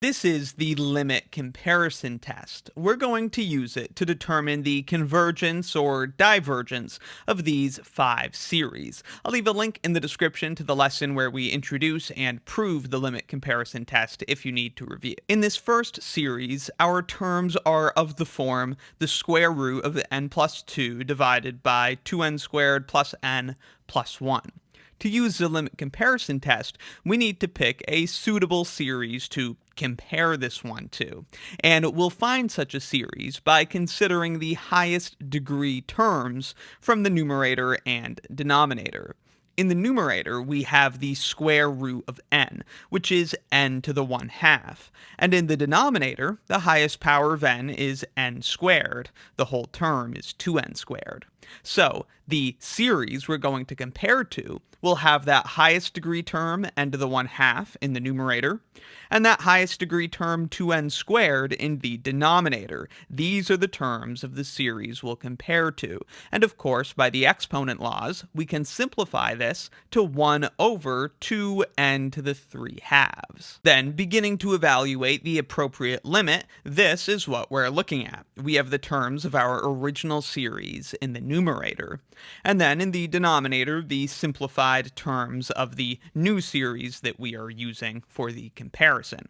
This is the limit comparison test. We're going to use it to determine the convergence or divergence of these 5 series. I'll leave a link in the description to the lesson where we introduce and prove the limit comparison test if you need to review. In this first series, our terms are of the form the square root of n plus 2 divided by 2n squared plus n plus 1. To use the limit comparison test, we need to pick a suitable series to compare this one to. And we'll find such a series by considering the highest degree terms from the numerator and denominator. In the numerator, we have the square root of n, which is n to the 1/2. And in the denominator, the highest power of n is n squared. The whole term is 2n squared. So, the series we're going to compare to will have that highest degree term n to the 1/2 in the numerator, and that highest degree term 2n squared in the denominator. These are the terms of the series we'll compare to. And of course, by the exponent laws, we can simplify this to 1 over 2n to the 3/2. Then, beginning to evaluate the appropriate limit, this is what we're looking at. We have the terms of our original series in the numerator, and then in the denominator, the simplified terms of the new series that we are using for the comparison.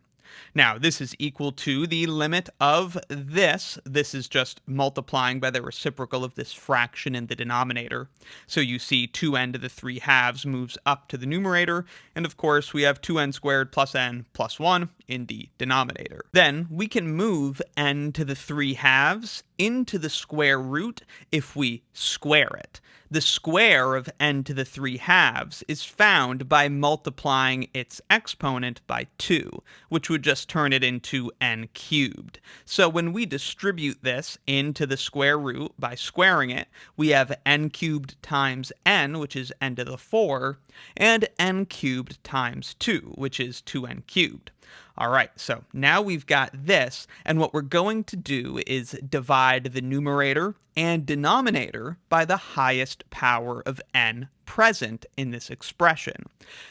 Now, this is equal to the limit of this. This is just multiplying by the reciprocal of this fraction in the denominator. So you see 2n to the 3/2 moves up to the numerator, and of course we have 2n squared plus n plus 1 in the denominator. Then we can move n to the 3/2 into the square root if we square it. The square of n to the 3/2 is found by multiplying its exponent by 2, which would just turn it into n cubed. So when we distribute this into the square root by squaring it, we have n cubed times n, which is n to the 4, and n cubed times 2, which is 2n cubed. Alright, so now we've got this, and what we're going to do is divide the numerator and denominator by the highest power of n present in this expression.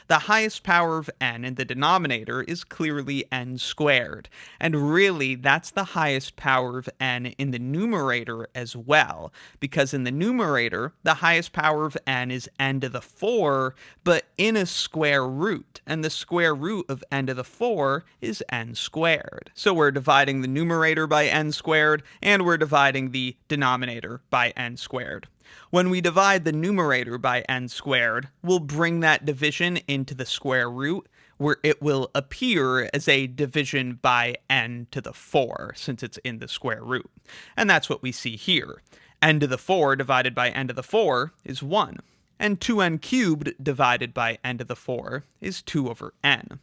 The highest power of n in the denominator is clearly n squared, and really that's the highest power of n in the numerator as well, because in the numerator the highest power of n is n to the 4, but in a square root, and the square root of n to the 4 is n squared. So we're dividing the numerator by n squared, and we're dividing the denominator by n squared. When we divide the numerator by n squared, we'll bring that division into the square root, where it will appear as a division by n to the 4, since it's in the square root. And that's what we see here. N to the 4 divided by n to the 4 is 1, and 2n cubed divided by n to the 4 is 2 over n.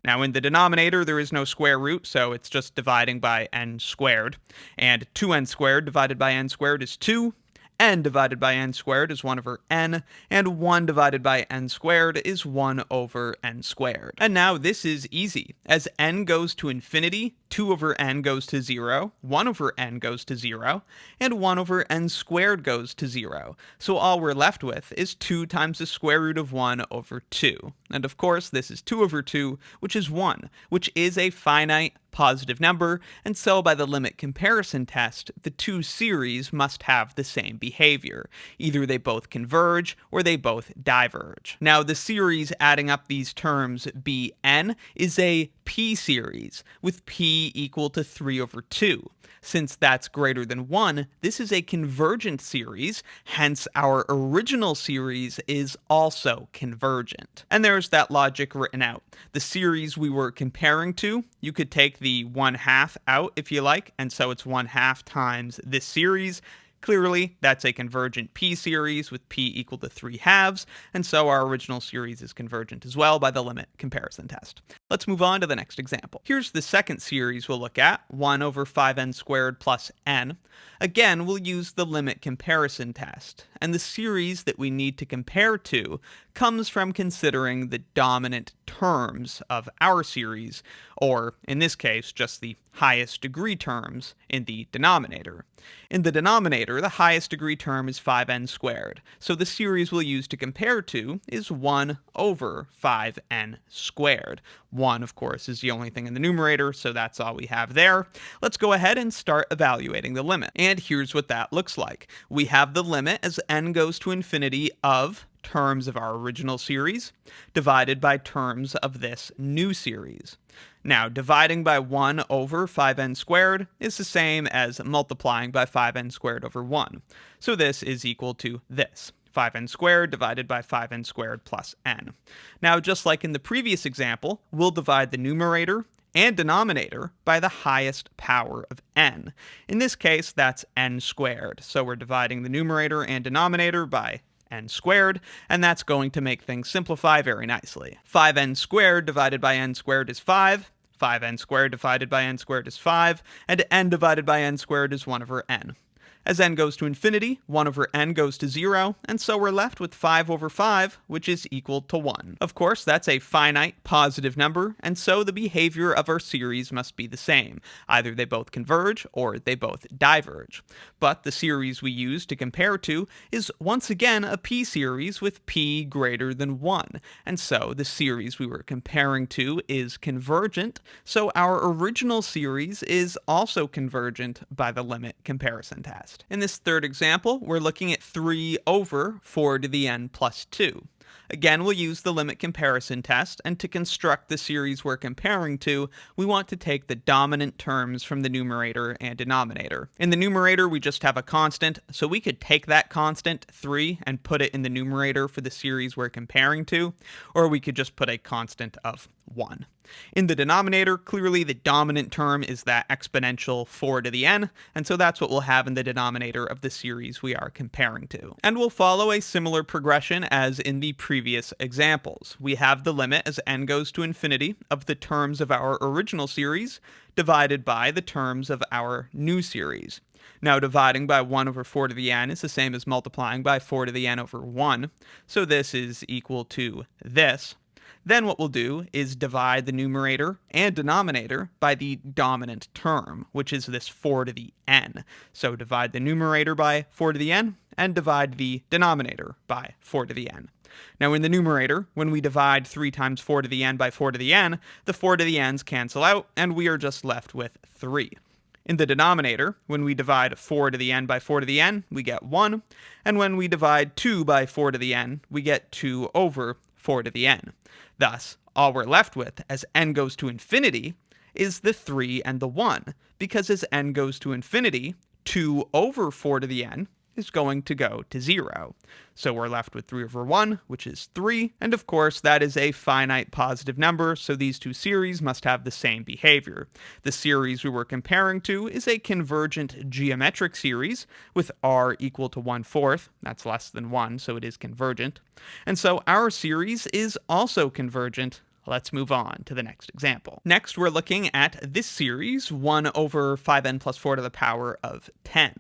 Now in the denominator there is no square root, so it's just dividing by n squared, and 2n squared divided by n squared is 2, n divided by n squared is 1 over n, and 1 divided by n squared is 1 over n squared. And now this is easy. As n goes to infinity, 2 over n goes to 0, 1 over n goes to 0, and 1 over n squared goes to 0. So all we're left with is 2 times the square root of 1 over 2. And of course, this is 2 over 2, which is 1, which is a finite positive number, and so by the limit comparison test, the two series must have the same behavior. Either they both converge or they both diverge. Now, the series adding up these terms Bn is a p-series, with p equal to 3 over 2. Since that's greater than 1, this is a convergent series, hence our original series is also convergent. And there's that logic written out. The series we were comparing to, you could take the 1/2 out if you like, and so it's 1/2 times this series. Clearly, that's a convergent p-series with p equal to 3/2, and so our original series is convergent as well by the limit comparison test. Let's move on to the next example. Here's the second series we'll look at, 1 over 5n squared plus n. Again, we'll use the limit comparison test, and the series that we need to compare to comes from considering the dominant terms of our series, or in this case, just the highest degree terms in the denominator. In the denominator, the highest degree term is 5n squared, so the series we'll use to compare to is 1 over 5n squared. 1, of course, is the only thing in the numerator, so that's all we have there. Let's go ahead and start evaluating the limit. And here's what that looks like. We have the limit as n goes to infinity of terms of our original series divided by terms of this new series. Now, dividing by 1 over 5n squared is the same as multiplying by 5n squared over 1. So this is equal to this. 5n squared divided by 5n squared plus n. Now, just like in the previous example, we'll divide the numerator and denominator by the highest power of n. In this case, that's n squared. So we're dividing the numerator and denominator by n squared, and that's going to make things simplify very nicely. 5n squared divided by n squared is 5. 5n squared divided by n squared is 5, and n divided by n squared is 1 over n. As n goes to infinity, 1 over n goes to 0, and so we're left with 5 over 5, which is equal to 1. Of course, that's a finite positive number, and so the behavior of our series must be the same. Either they both converge or they both diverge. But the series we use to compare to is once again a p-series with p greater than 1, and so the series we were comparing to is convergent, so our original series is also convergent by the limit comparison test. In this third example, we're looking at 3 over 4 to the n plus 2. Again, we'll use the limit comparison test, and to construct the series we're comparing to, we want to take the dominant terms from the numerator and denominator. In the numerator, we just have a constant, so we could take that constant, 3, and put it in the numerator for the series we're comparing to, or we could just put a constant of 1. In the denominator, clearly the dominant term is that exponential 4 to the n, and so that's what we'll have in the denominator of the series we are comparing to. And we'll follow a similar progression as in the previous examples. We have the limit as n goes to infinity of the terms of our original series divided by the terms of our new series. Now, dividing by 1 over 4 to the n is the same as multiplying by 4 to the n over 1, so this is equal to this. Then what we'll do is divide the numerator and denominator by the dominant term, which is this 4 to the n. So divide the numerator by 4 to the n and divide the denominator by 4 to the n. Now in the numerator, when we divide 3 times 4 to the n by 4 to the n, the 4 to the n's cancel out, and we are just left with 3. In the denominator, when we divide 4 to the n by 4 to the n, we get 1, and when we divide 2 by 4 to the n, we get 2 over 4 to the n. Thus, all we're left with as n goes to infinity is the 3 and the 1, because as n goes to infinity, 2 over 4 to the n is going to go to 0. So we're left with 3 over 1, which is 3, and of course that is a finite positive number, so these two series must have the same behavior. The series we were comparing to is a convergent geometric series with r equal to 1/4, that's less than 1, so it is convergent. And so our series is also convergent. Let's move on to the next example. Next, we're looking at this series, 1 over 5n plus 4 to the power of 10.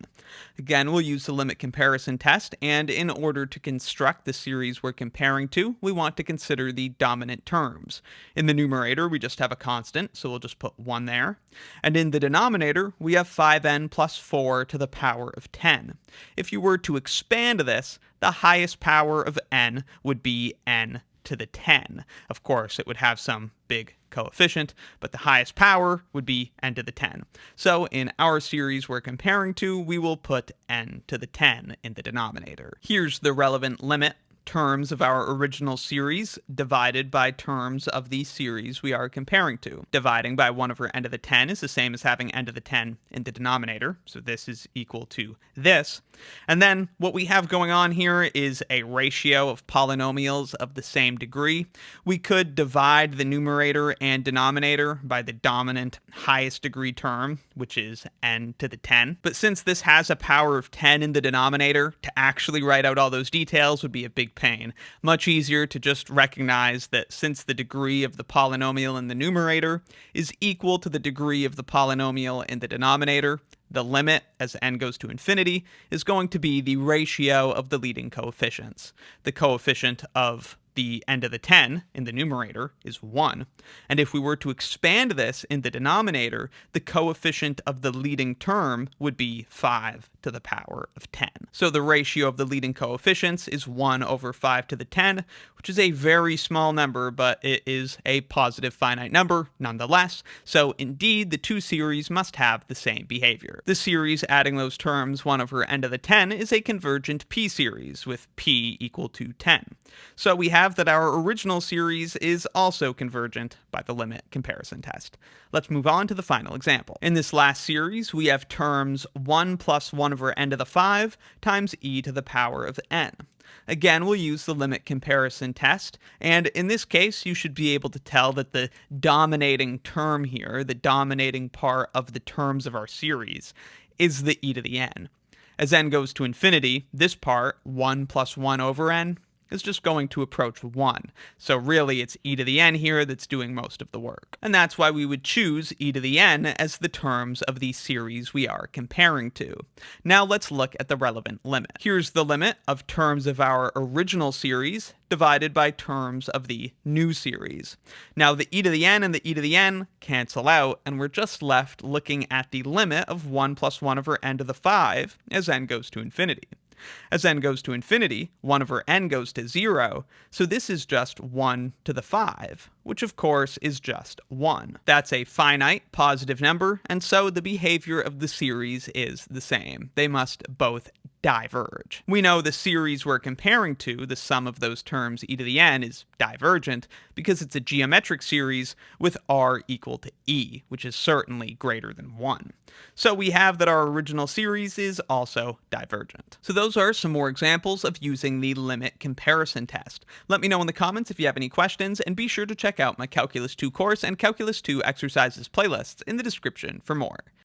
Again, we'll use the limit comparison test, and in order to construct the series we're comparing to, we want to consider the dominant terms. In the numerator, we just have a constant, so we'll just put 1 there. And in the denominator, we have 5n plus 4 to the power of 10. If you were to expand this, the highest power of n would be n to the 10. Of course, it would have some big coefficient, but the highest power would be n to the 10. So in our series we're comparing to, we will put n to the 10 in the denominator. Here's the relevant limit. Terms of our original series divided by terms of the series we are comparing to. Dividing by 1 over n to the 10 is the same as having n to the 10 in the denominator, so this is equal to this. And then what we have going on here is a ratio of polynomials of the same degree. We could divide the numerator and denominator by the dominant highest degree term, which is n to the 10. But since this has a power of 10 in the denominator, to actually write out all those details would be a big pain. Much easier to just recognize that since the degree of the polynomial in the numerator is equal to the degree of the polynomial in the denominator, the limit, as n goes to infinity, is going to be the ratio of the leading coefficients. The coefficient of the end of the 10 in the numerator is 1. And if we were to expand this in the denominator, the coefficient of the leading term would be 5 to the power of 10. So the ratio of the leading coefficients is 1 over 5 to the 10, which is a very small number, but it is a positive finite number nonetheless. So indeed, the two series must have the same behavior. The series adding those terms 1 over n to the 10 is a convergent p-series with p equal to 10. So we have that our original series is also convergent by the limit comparison test. Let's move on to the final example. In this last series, we have terms 1 plus 1 over n to the 5 times e to the power of n. Again, we'll use the limit comparison test, and in this case, you should be able to tell that the dominating term here, the dominating part of the terms of our series, is the e to the n. As n goes to infinity, this part, 1 plus 1 over n, is just going to approach 1. So really, it's e to the n here that's doing most of the work. And that's why we would choose e to the n as the terms of the series we are comparing to. Now let's look at the relevant limit. Here's the limit of terms of our original series divided by terms of the new series. Now the e to the n and the e to the n cancel out, and we're just left looking at the limit of 1 plus 1 over n to the 5 as n goes to infinity. As n goes to infinity, 1 over n goes to 0, so this is just 1 to the 5, which of course is just 1. That's a finite positive number, and so the behavior of the series is the same. They must both diverge. We know the series we're comparing to, the sum of those terms e to the n, is divergent because it's a geometric series with r equal to e, which is certainly greater than 1. So we have that our original series is also divergent. So those are some more examples of using the limit comparison test. Let me know in the comments if you have any questions, and be sure to check out my Calculus 2 course and Calculus 2 exercises playlists in the description for more.